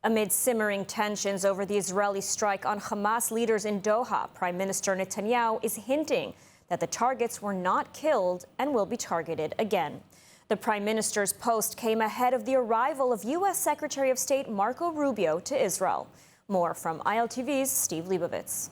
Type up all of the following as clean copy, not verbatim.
Amid simmering tensions over the Israeli strike on Hamas leaders in Doha, Prime Minister Netanyahu is hinting that the targets were not killed and will be targeted again. The Prime Minister's post came ahead of the arrival of U.S. Secretary of State Marco Rubio to Israel. More from ILTV's Steve Leibovitz.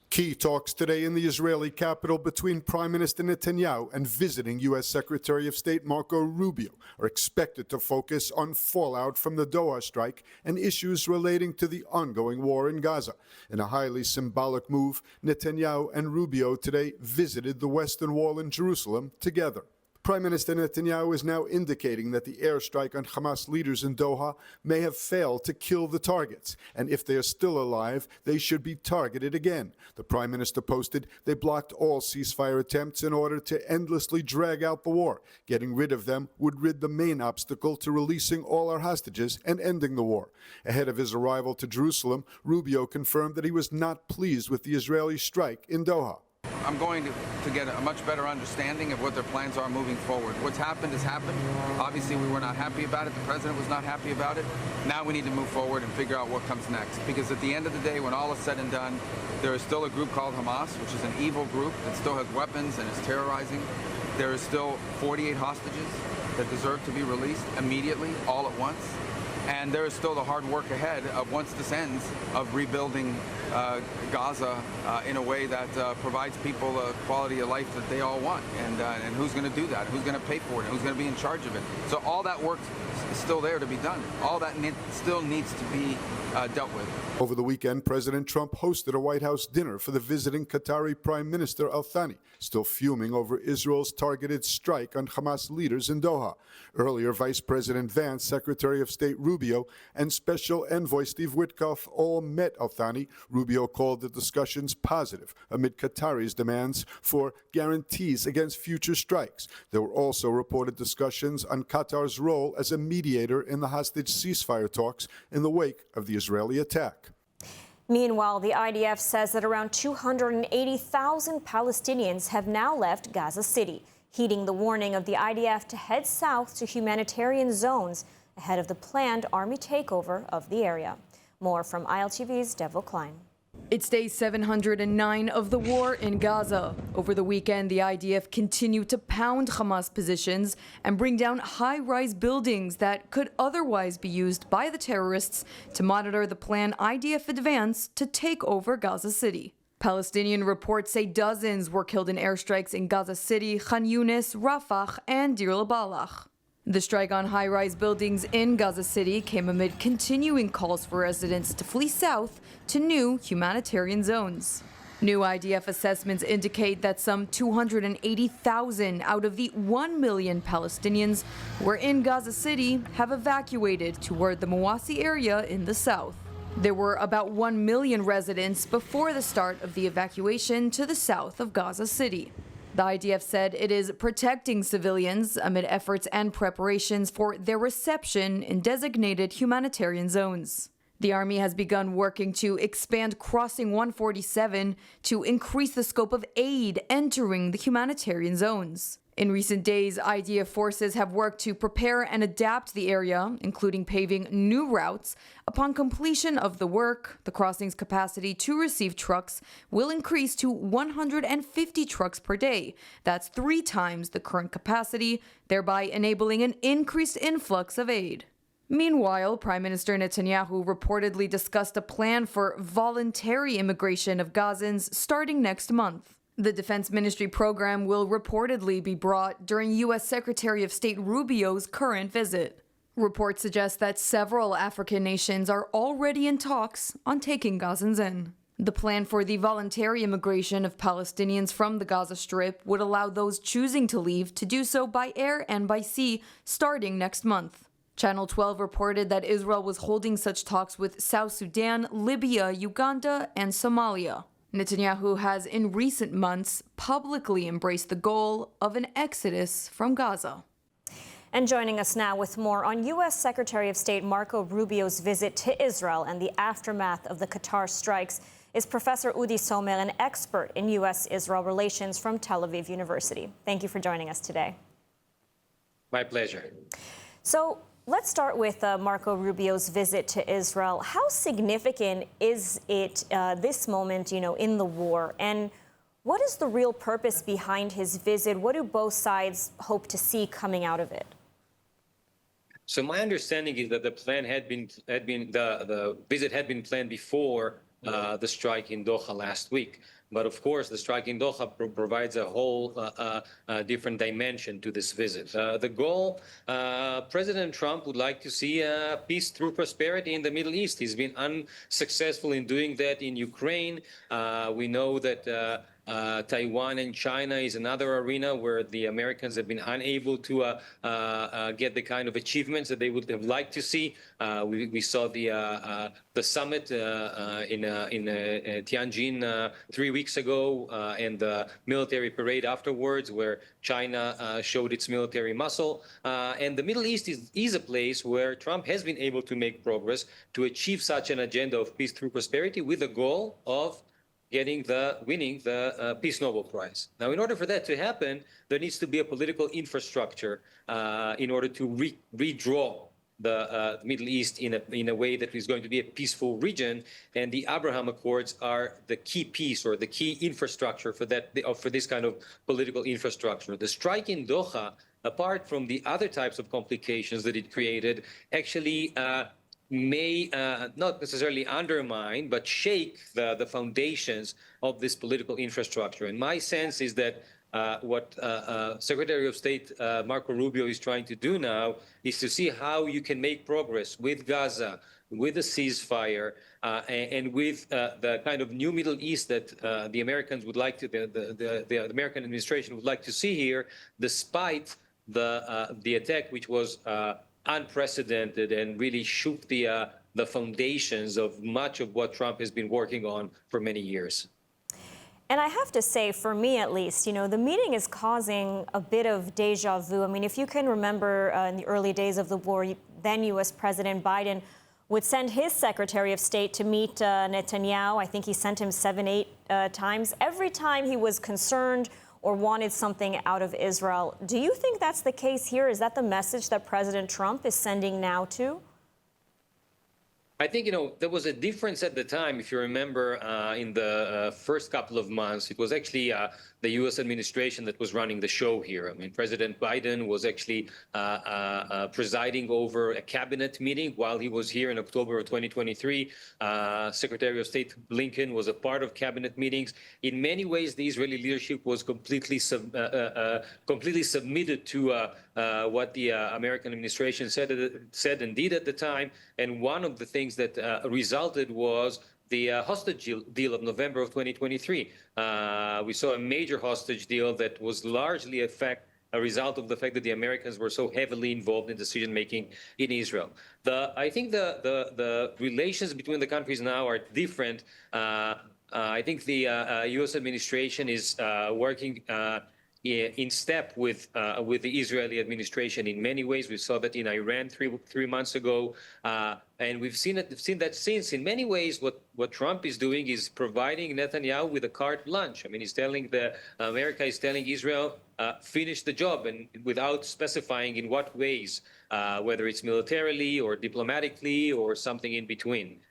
Key talks today in the Israeli capital between Prime Minister Netanyahu and visiting U.S. Secretary of State Marco Rubio are expected to focus on fallout from the Doha strike and issues relating to the ongoing war in Gaza. In a highly symbolic move, Netanyahu and Rubio today visited the Western Wall in Jerusalem together. Prime Minister Netanyahu is now indicating that the airstrike on Hamas leaders in Doha may have failed to kill the targets, and if they are still alive, they should be targeted again. The Prime Minister posted they blocked all ceasefire attempts in order to endlessly drag out the war. Getting rid of them would rid the main obstacle to releasing all our hostages and ending the war. Ahead of his arrival to Jerusalem, Rubio confirmed that he was not pleased with the Israeli strike in Doha. I'm going to get a much better understanding of what their plans are moving forward. What's happened has happened. Obviously, we were not happy about it. The president was not happy about it. Now we need to move forward and figure out what comes next. Because at the end of the day, when all is said and done, there is still a group called Hamas, which is an evil group that still has weapons and is terrorizing. There is still 48 hostages that deserve to be released immediately, all at once. And there is still the hard work ahead of, once this ends, of rebuilding Gaza in a way that provides people a quality of life that they all want. And who's going to do that? Who's going to pay for it? Who's going to be in charge of it? So all that work is still there to be done. All that still needs to be dealt with. Over the weekend, President Trump hosted a White House dinner for the visiting Qatari Prime Minister Al-Thani, still fuming over Israel's targeted strike on Hamas leaders in Doha. Earlier, Vice President Vance, Secretary of State Rubio, and Special Envoy Steve Witkoff all met Al-Thani. Rubio called the discussions positive amid Qatari's demands for guarantees against future strikes. There were also reported discussions on Qatar's role as a mediator in the hostage ceasefire talks in the wake of the Israeli attack. Meanwhile, the IDF says that around 280,000 Palestinians have now left Gaza City, heeding the warning of the IDF to head south to humanitarian zones ahead of the planned army takeover of the area. More from ILTV's Devil Klein. It's day 709 of the war in Gaza. Over the weekend, the IDF continued to pound Hamas positions and bring down high-rise buildings that could otherwise be used by the terrorists to monitor the planned IDF advance to take over Gaza City. Palestinian reports say dozens were killed in airstrikes in Gaza City, Khan Yunis, Rafah, and Deir al-Balah. The strike on high-rise buildings in Gaza City came amid continuing calls for residents to flee south to new humanitarian zones. New IDF assessments indicate that some 280,000 out of the 1 million Palestinians who were in Gaza City have evacuated toward the Mawasi area in the south. There were about 1 million residents before the start of the evacuation to the south of Gaza City. The IDF said it is protecting civilians amid efforts and preparations for their reception in designated humanitarian zones. The army has begun working to expand Crossing 147 to increase the scope of aid entering the humanitarian zones. In recent days, IDF forces have worked to prepare and adapt the area, including paving new routes. Upon completion of the work, the crossing's capacity to receive trucks will increase to 150 trucks per day. That's 3 times the current capacity, thereby enabling an increased influx of aid. Meanwhile, Prime Minister Netanyahu reportedly discussed a plan for voluntary immigration of Gazans starting next month. The Defense Ministry program will reportedly be brought during U.S. Secretary of State Rubio's current visit. Reports suggest that several African nations are already in talks on taking Gazans in. The plan for the voluntary immigration of Palestinians from the Gaza Strip would allow those choosing to leave to do so by air and by sea starting next month. Channel 12 reported that Israel was holding such talks with South Sudan, Libya, Uganda, and Somalia. Netanyahu has in recent months publicly embraced the goal of an exodus from Gaza. And joining us now with more on U.S. Secretary of State Marco Rubio's visit to Israel and the aftermath of the Qatar strikes is Professor Udi Somer, an expert in U.S.-Israel relations from Tel Aviv University. Thank you for joining us today. My pleasure. So, let's start with Marco Rubio's visit to Israel. How significant is it this moment, in the war? And what is the real purpose behind his visit? What do both sides hope to see coming out of it? So my understanding is that the plan the visit had been planned before the strike in Doha last week. But of course, the strike in Doha provides a whole different dimension to this visit. The goal, President Trump would like to see peace through prosperity in the Middle East. He's been unsuccessful in doing that in Ukraine. We know that Taiwan and China is another arena where the Americans have been unable to get the kind of achievements that they would have liked to see. We saw the summit in Tianjin 3 weeks ago and the military parade afterwards, where China showed its military muscle. And the Middle East is a place where Trump has been able to make progress to achieve such an agenda of peace through prosperity with the goal of winning the Peace Nobel Prize. Now, in order for that to happen, there needs to be a political infrastructure in order to redraw the Middle East in a way that is going to be a peaceful region. And the Abraham Accords are the key piece or the key infrastructure for this kind of political infrastructure. The strike in Doha, apart from the other types of complications that it created, actually may not necessarily undermine, but shake the foundations of this political infrastructure. And my sense is that what Secretary of State Marco Rubio is trying to do now is to see how you can make progress with Gaza, with the ceasefire, and with the kind of new Middle East that the Americans would like to, the American administration would like to see here, despite the attack, which was unprecedented and really shook the foundations of much of what Trump has been working on for many years. And I have to say, for me at least, the meeting is causing a bit of deja vu. I mean, if you can remember in the early days of the war, then U.S. President Biden would send his Secretary of State to meet Netanyahu. I think he sent him 7-8 times. Every time he was concerned or wanted something out of Israel. Do you think that's the case here? Is that the message that President Trump is sending now too? I think, there was a difference at the time. If you remember, in the first couple of months, it was actually the U.S. administration that was running the show here. I mean, President Biden was actually presiding over a cabinet meeting while he was here in October of 2023. Secretary of State Blinken was a part of cabinet meetings. In many ways, the Israeli leadership was completely submitted to what the American administration said and did at the time. And one of the things that resulted was the hostage deal of November of 2023. We saw a major hostage deal that was largely a result of the fact that the Americans were so heavily involved in decision-making in Israel. I think the relations between the countries now are different. I think the U.S. administration is working in step with the Israeli administration in many ways. We saw that in Iran three months ago, and we've seen that since. In many ways, what Trump is doing is providing Netanyahu with a carte blanche. I mean, America is telling Israel, finish the job, and without specifying in what ways, whether it's militarily or diplomatically or something in between.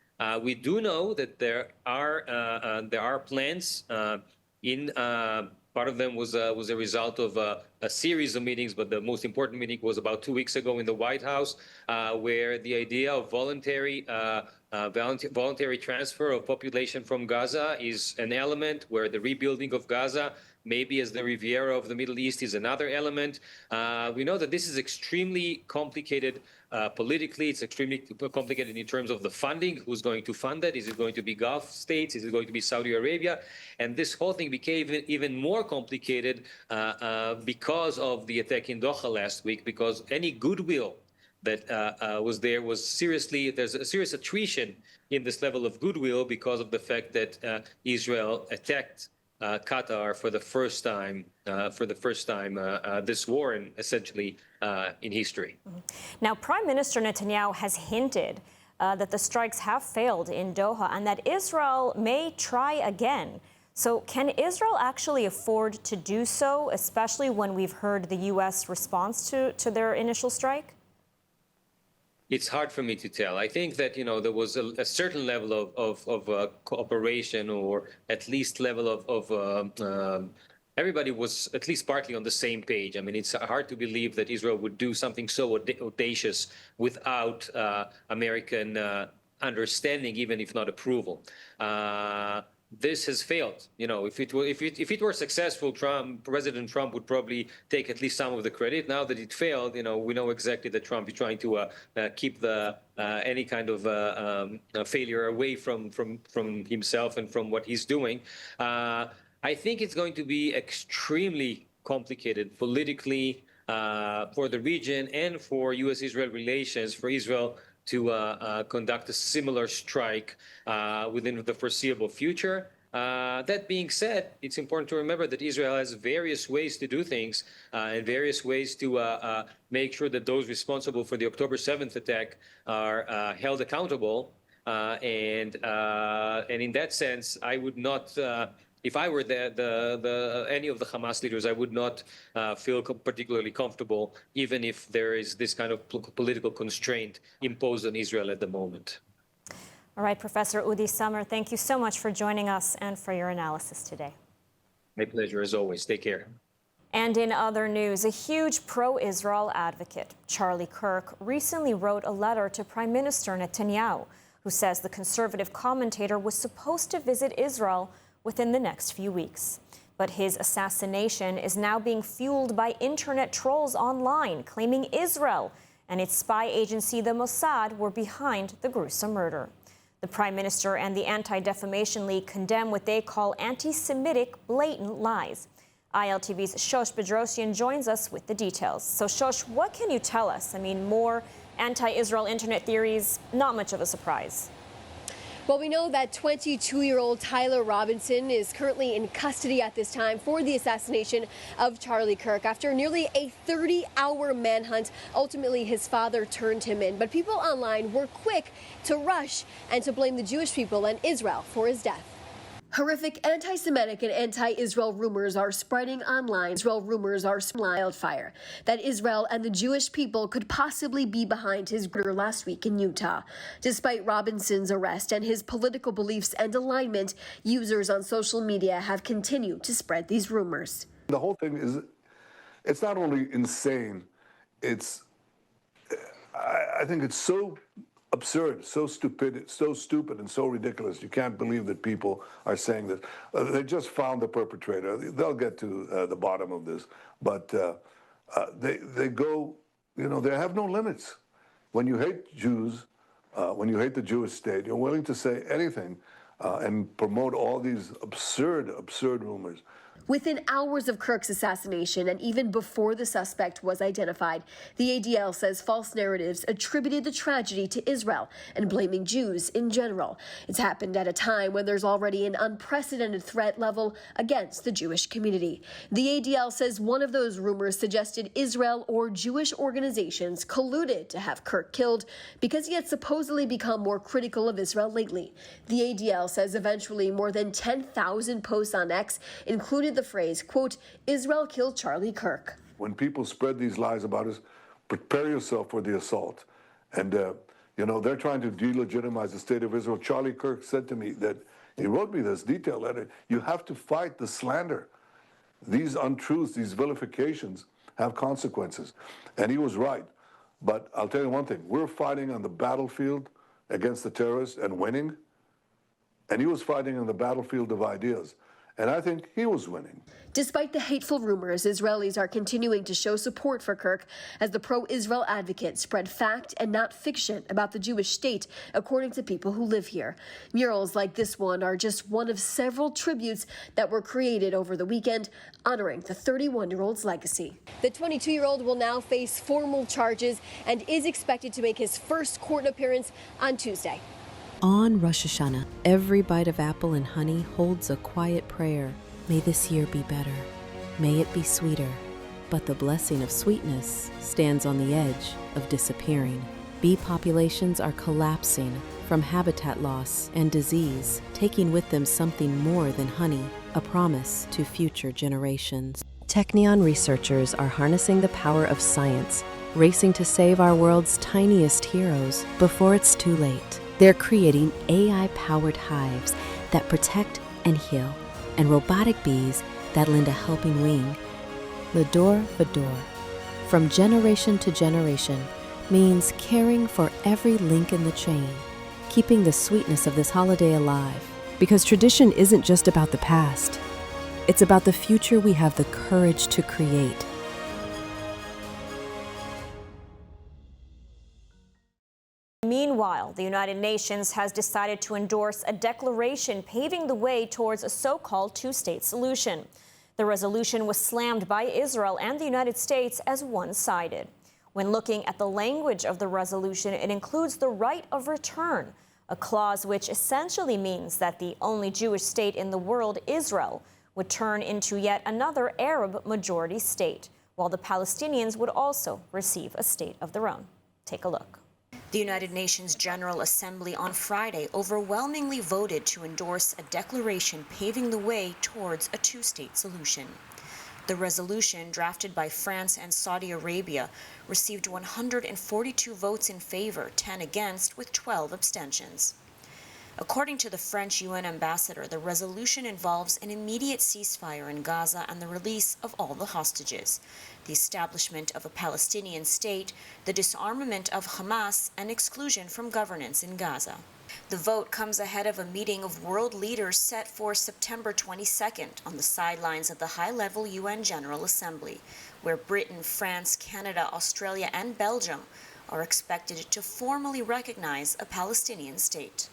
We do know that there are plans in. Part of them was a result of a series of meetings, but the most important meeting was about 2 weeks ago in the White House, where the idea of voluntary transfer of population from Gaza is an element, where the rebuilding of Gaza, maybe as the Riviera of the Middle East, is another element. We know that this is extremely complicated politically. It's extremely complicated in terms of the funding. Who's going to fund that? Is it going to be Gulf states? Is it going to be Saudi Arabia? And this whole thing became even more complicated because of the attack in Doha last week, because any goodwill that was there there's a serious attrition in this level of goodwill because of the fact that Israel attacked Qatar for the first time this war, and essentially in history. Now, Prime Minister Netanyahu has hinted that the strikes have failed in Doha and that Israel may try again. So can Israel actually afford to do so, especially when we've heard the U.S. response to their initial strike? It's hard for me to tell. I think that, there was a certain level of cooperation, or at least level of everybody was at least partly on the same page. I mean, it's hard to believe that Israel would do something so audacious without American understanding, even if not approval. This has failed. If it were successful, President Trump would probably take at least some of the credit. Now that it failed, we know exactly that Trump is trying to keep any kind of failure away from himself and from what he's doing. I think it's going to be extremely complicated politically for the region and for U.S.-Israel relations, for Israel to conduct a similar strike within the foreseeable future. That being said, it's important to remember that Israel has various ways to do things and various ways to make sure that those responsible for the October 7th attack are held accountable. And in that sense, I would not. If I were any of the Hamas leaders, I would not feel particularly comfortable, even if there is this kind of political constraint imposed on Israel at the moment. All right, Professor Udi Summer, thank you so much for joining us and for your analysis today. My pleasure, as always. Take care. And in other news, a huge pro-Israel advocate, Charlie Kirk, recently wrote a letter to Prime Minister Netanyahu, who says the conservative commentator was supposed to visit Israel within the next few weeks. But his assassination is now being fueled by internet trolls online, claiming Israel and its spy agency, the Mossad, were behind the gruesome murder. The Prime Minister and the Anti-Defamation League condemn what they call anti-Semitic blatant lies. ILTV's Shosh Bedrosian joins us with the details. So, Shosh, what can you tell us? I mean, more anti-Israel internet theories, not much of a surprise. Well, we know that 22-year-old Tyler Robinson is currently in custody at this time for the assassination of Charlie Kirk. After nearly a 30-hour manhunt, ultimately his father turned him in. But people online were quick to rush and to blame the Jewish people and Israel for his death. Horrific anti-Semitic and anti-Israel rumors are spreading online. Israel rumors are wildfire that Israel and the Jewish people could possibly be behind his murder last week in Utah. Despite Robinson's arrest and his political beliefs and alignment, users on social media have continued to spread these rumors. The whole thing is, it's not only insane, I think it's so absurd, so stupid and so ridiculous. You can't believe that people are saying this. They just found the perpetrator. They'll get to the bottom of this. But they go, they have no limits. When you hate Jews, when you hate the Jewish state, you're willing to say anything and promote all these absurd rumors. Within hours of Kirk's assassination, and even before the suspect was identified, the ADL says false narratives attributed the tragedy to Israel and blaming Jews in general. It's happened at a time when there's already an unprecedented threat level against the Jewish community. The ADL says one of those rumors suggested Israel or Jewish organizations colluded to have Kirk killed because he had supposedly become more critical of Israel lately. The ADL says eventually more than 10,000 posts on X included the phrase, quote, Israel killed Charlie Kirk. When people spread these lies about us, prepare yourself for the assault. And, they're trying to delegitimize the state of Israel. Charlie Kirk said to me that he wrote me this detailed letter. You have to fight the slander. These untruths, these vilifications have consequences. And he was right. But I'll tell you one thing. We're fighting on the battlefield against the terrorists and winning. And he was fighting on the battlefield of ideas. And I think he was winning. Despite the hateful rumors, Israelis are continuing to show support for Kirk as the pro-Israel advocate spread fact and not fiction about the Jewish state, according to people who live here. Murals like this one are just one of several tributes that were created over the weekend, honoring the 31-year-old's legacy. The 22-year-old will now face formal charges and is expected to make his first court appearance on Tuesday. On Rosh Hashanah, every bite of apple and honey holds a quiet prayer. May this year be better. May it be sweeter. But the blessing of sweetness stands on the edge of disappearing. Bee populations are collapsing from habitat loss and disease, taking with them something more than honey, a promise to future generations. Technion researchers are harnessing the power of science racing to save our world's tiniest heroes before it's too late. They're creating AI-powered hives that protect and heal, and robotic bees that lend a helping wing. L'Adore Vador, from generation to generation, means caring for every link in the chain, keeping the sweetness of this holiday alive. Because tradition isn't just about the past, it's about the future we have the courage to create. Meanwhile, the United Nations has decided to endorse a declaration paving the way towards a so-called two-state solution. The resolution was slammed by Israel and the United States as one-sided. When looking at the language of the resolution, it includes the right of return, a clause which essentially means that the only Jewish state in the world, Israel, would turn into yet another Arab-majority state, while the Palestinians would also receive a state of their own. Take a look. The United Nations General Assembly on Friday overwhelmingly voted to endorse a declaration paving the way towards a two-state solution. The resolution, drafted by France and Saudi Arabia, received 142 votes in favor, 10 against, with 12 abstentions. According to the French UN ambassador, the resolution involves an immediate ceasefire in Gaza and the release of all the hostages, the establishment of a Palestinian state, the disarmament of Hamas, and exclusion from governance in Gaza. The vote comes ahead of a meeting of world leaders set for September 22nd on the sidelines of the high-level UN General Assembly, where Britain, France, Canada, Australia, and Belgium are expected to formally recognize a Palestinian state.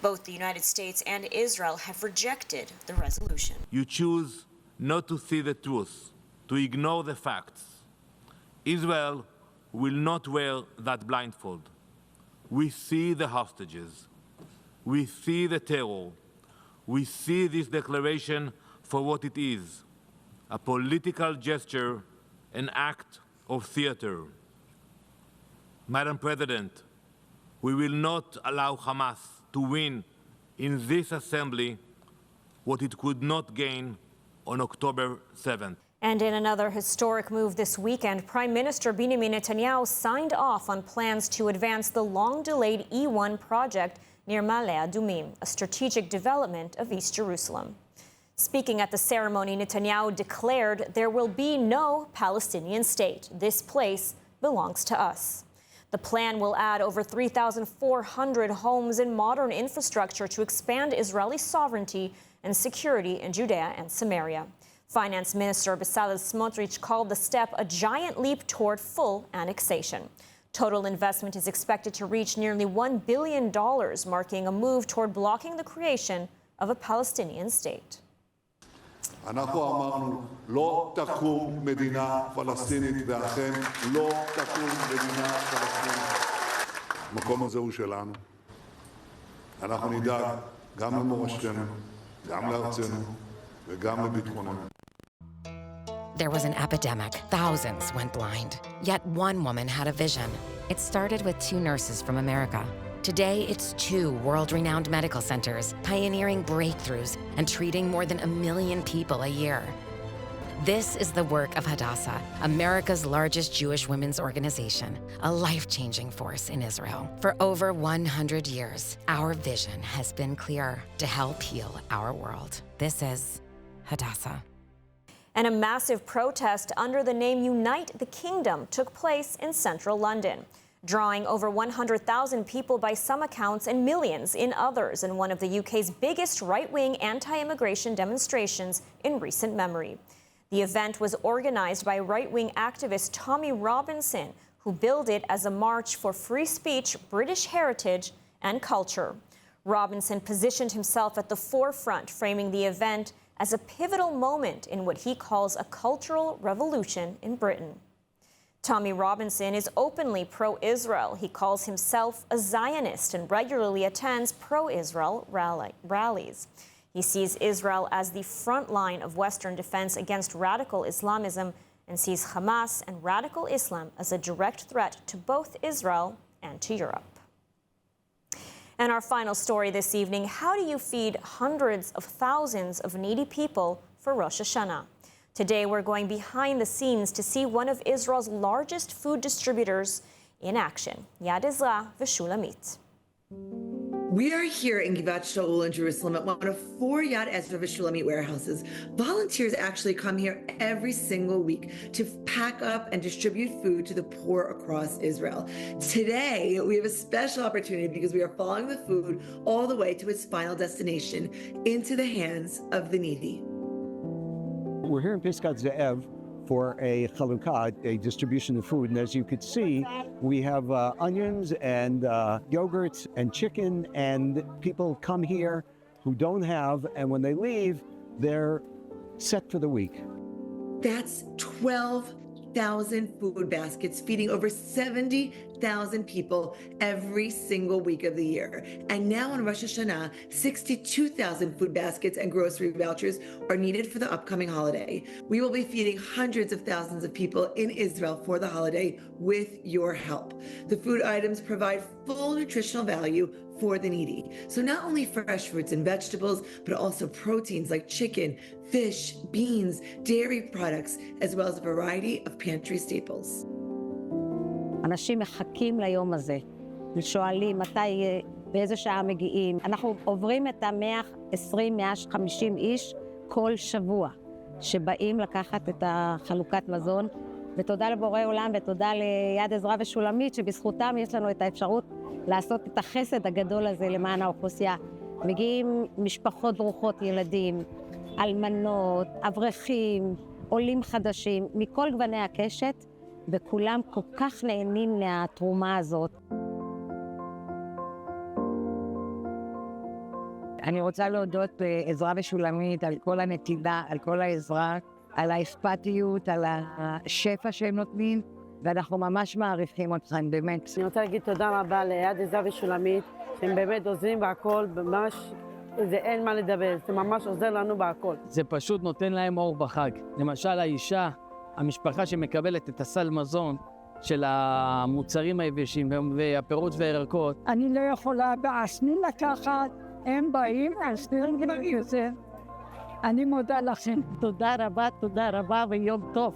Both the United States and Israel have rejected the resolution. You choose not to see the truth, to ignore the facts. Israel will not wear that blindfold. We see the hostages. We see the terror. We see this declaration for what it is, a political gesture, an act of theater. Madam President, we will not allow Hamas to win in this assembly what it could not gain on October 7th. And in another historic move this weekend, Prime Minister Benjamin Netanyahu signed off on plans to advance the long-delayed E1 project near Ma'ale Adumim, a strategic development of East Jerusalem. Speaking at the ceremony, Netanyahu declared there will be no Palestinian state. This place belongs to us. The plan will add over 3,400 homes and modern infrastructure to expand Israeli sovereignty and security in Judea and Samaria. Finance Minister Bezalel Smotrich called the step a giant leap toward full annexation. Total investment is expected to reach nearly $1 billion, marking a move toward blocking the creation of a Palestinian state. אנחנו אמרנו, לא תקום מדינה פלסטינית, ואכן לא תקום מדינה פלסטינית. המקום הזה הוא שלנו. אנחנו נדאג גם למורשתנו, גם לארצנו וגם לביטחוננו. There was an epidemic. Thousands went blind. Yet one woman had a vision. It started with 2 nurses from America. Today, it's 2 world-renowned medical centers, pioneering breakthroughs and treating more than 1 million people a year. This is the work of Hadassah, America's largest Jewish women's organization, a life-changing force in Israel. For over 100 years, our vision has been clear: to help heal our world. This is Hadassah. And a massive protest under the name Unite the Kingdom took place in central London, drawing over 100,000 people by some accounts and millions in others in one of the UK's biggest right-wing anti-immigration demonstrations in recent memory. The event was organized by right-wing activist Tommy Robinson, who billed it as a march for free speech, British heritage, and culture. Robinson positioned himself at the forefront, framing the event as a pivotal moment in what he calls a cultural revolution in Britain. Tommy Robinson is openly pro-Israel. He calls himself a Zionist and regularly attends pro-Israel rallies. He sees Israel as the front line of Western defense against radical Islamism and sees Hamas and radical Islam as a direct threat to both Israel and to Europe. And our final story this evening: how do you feed hundreds of thousands of needy people for Rosh Hashanah? Today, we're going behind the scenes to see one of Israel's largest food distributors in action, Yad Ezra v'Shulamit. We are here in Givat Shaul in Jerusalem at one of 4 Yad Ezra v'Shulamit warehouses. Volunteers actually come here every single week to pack up and distribute food to the poor across Israel. Today, we have a special opportunity because we are following the food all the way to its final destination, into the hands of the needy. We're here in Piskat Ze'ev for a chalukah, a distribution of food. And as you could see, we have onions and yogurts and chicken, and people come here who don't have, and when they leave, they're set for the week. That's 12,000 food baskets feeding over 70,000 people every single week of the year. And now on Rosh Hashanah, 62,000 food baskets and grocery vouchers are needed for the upcoming holiday. We will be feeding hundreds of thousands of people in Israel for the holiday with your help. The food items provide full nutritional value for the needy. So not only fresh fruits and vegetables, but also proteins like chicken, fish, beans, dairy products, as well as a variety of pantry staples. אנשים מחכים ליום הזה, ושואלים מתי, באיזה שעה מגיעים. אנחנו עוברים את ה-120-150 איש כל שבוע, שבאים לקחת את החלוקת מזון, ותודה לבורא עולם ותודה ליד עזרא ושולמית, שבזכותם יש לנו את האפשרות לעשות את החסד הגדול הזה למען האוכלוסייה. מגיעים משפחות ברוכות ילדים, אלמנות, אברכים, עולים חדשים, מכל גווני הקשת, וכולם כל כך נהנים מהתרומה הזאת. אני רוצה להודות לעזרא ושולמית על כל הנתינה, על כל העזרה, על האכפתיות, על השפע שהם נותנים, ואנחנו ממש מעריכים אתכם, באמת. אני רוצה להגיד תודה רבה ליד עזרא ושולמית, שהם באמת עוזרים בהכל, ממש זה אין מה לדבר, זה ממש עוזר לנו בהכל. זה פשוט נותן להם אור בחג. למשל האישה, המשפחה שמקבלת את הסל מזון של המוצרים היבשים והפירות והירקות. אני לא יכולה בעצמי לקחת, הם באים, עושים לי את זה. אני מודה לכם. תודה רבה ויום טוב.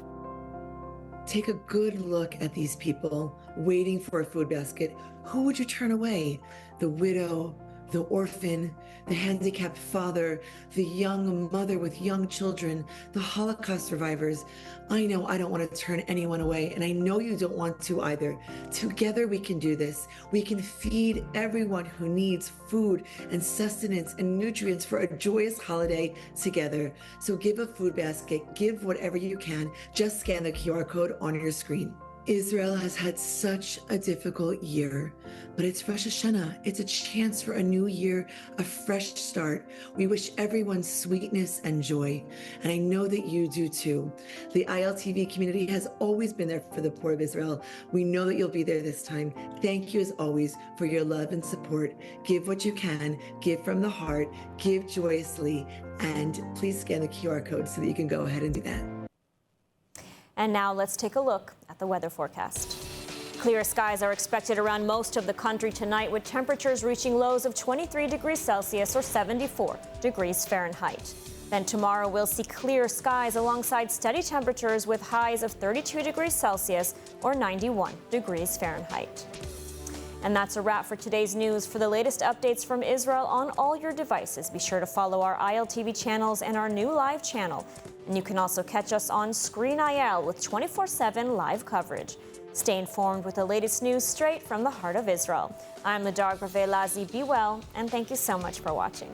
Take a good look at these people waiting for a food basket. Who would you turn away? The widow, the orphan, the handicapped father, the young mother with young children, the Holocaust survivors. I know I don't want to turn anyone away, and I know you don't want to either. Together we can do this. We can feed everyone who needs food and sustenance and nutrients for a joyous holiday together. So give a food basket, give whatever you can. Just scan the QR code on your screen. Israel has had such a difficult year, but it's Rosh Hashanah. It's a chance for a new year, a fresh start. We wish everyone sweetness and joy, and I know that you do too. The ILTV community has always been there for the poor of Israel. We know that you'll be there this time. Thank you as always for your love and support. Give what you can, give from the heart, give joyously, and please scan the QR code so that you can go ahead and do that. And now let's take a look at the weather forecast. Clear skies are expected around most of the country tonight, with temperatures reaching lows of 23 degrees Celsius or 74 degrees Fahrenheit. Then tomorrow we'll see clear skies alongside steady temperatures with highs of 32 degrees Celsius or 91 degrees Fahrenheit. And that's a wrap for today's news. For the latest updates from Israel on all your devices, be sure to follow our ILTV channels and our new live channel. And you can also catch us on Screen IL with 24/7 live coverage. Stay informed with the latest news straight from the heart of Israel. I'm Ladar Gravelazi. Be well, and thank you so much for watching.